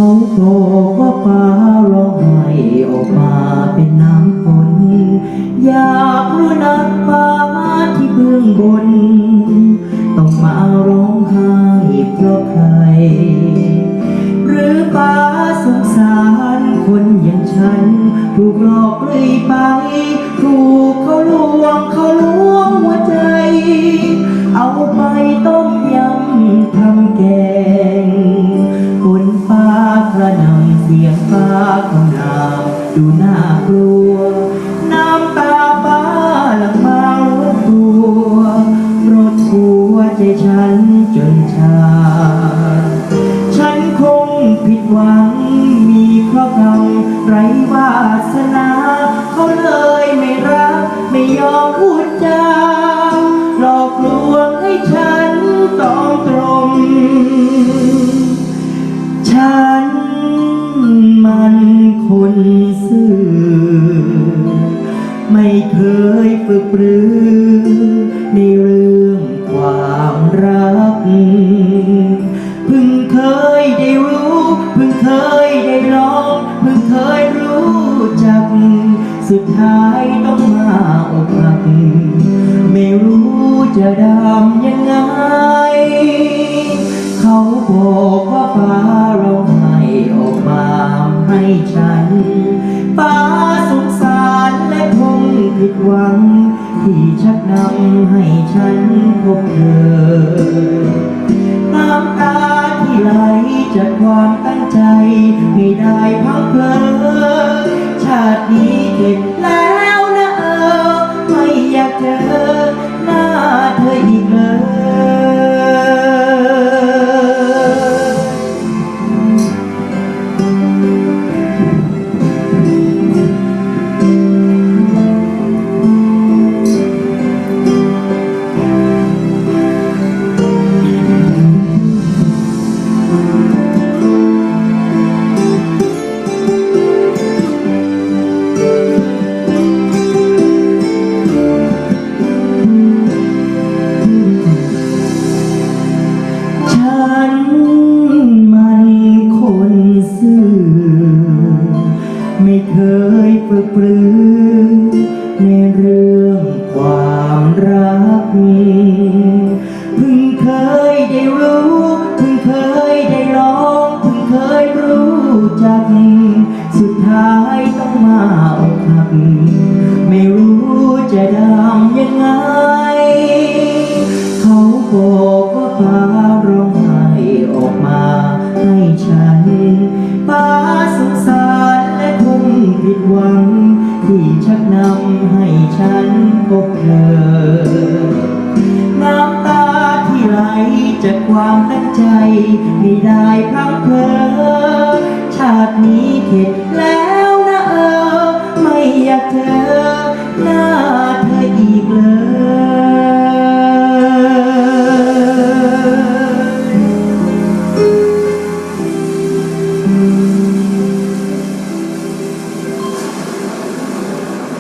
เขาบอกว่าฟ้าร้องไห้ออกมาเป็นน้ำฝนอยากรู้นักฟ้าที่เบื้องบนต้องมาร้องไห้เพราะใครหรือฟ้าสงสารคนอย่างฉันถูกหลอกเลยไปถูกเขาลวงหัวใจเอาไปต้มยำทำแกงฝนฟ้ากระหน่ำเสียงฟ้าคำรามดูน่ากลัวน้ำตาฟ้าหลั่งมารดตัวรดหัวใจฉันจนชาฉันคงผิดหวังมีเพราะกรรมไร้วาสนาเขาเลยไม่รักไม่ยอมพูดจาหลอกลวงให้ฉันต้องตรงฉันมันคนซื่อไม่เคยฝึกปรือในเรื่องความรักเพิ่งเคยได้รู้เพิ่งเคยได้ลองเพิ่งเคยรู้จักสุดท้ายต้องมาอกหักไม่รู้จะดำยังไงเขาบอกว่าฟ้าร้องไห้ออกมาให้ฉันฟ้าสงสารและคงผิดหวังที่ชักนำให้ฉันพบเธอน้ำตาที่ไหลจากความตั้งใจไม่ได้พังเพลินชาตินี้เก็บแล้วนะไม่อยากเจอหน้าเธออีกเลยไม่เคยฝึกปรือในเรื่องความรักเพิ่งเคยได้รู้เพิ่งเคยได้ลองเพิ่งเคยรู้จักสุดท้ายต้องมาอกหักไม่รู้จะดำยังไงเขาบอกว่าฟ้าร้องไห้ออกมาให้ฉันฟ้าสงสารและคงผิดหวังที่ชักนำให้ฉันพบเธอน้ำตาที่ไหลจากความตั้งใจไม่ได้พลั้งเผลอชาตินี้เข็ดแล้วนะไม่อยากเจอหน้าเธออีกเลย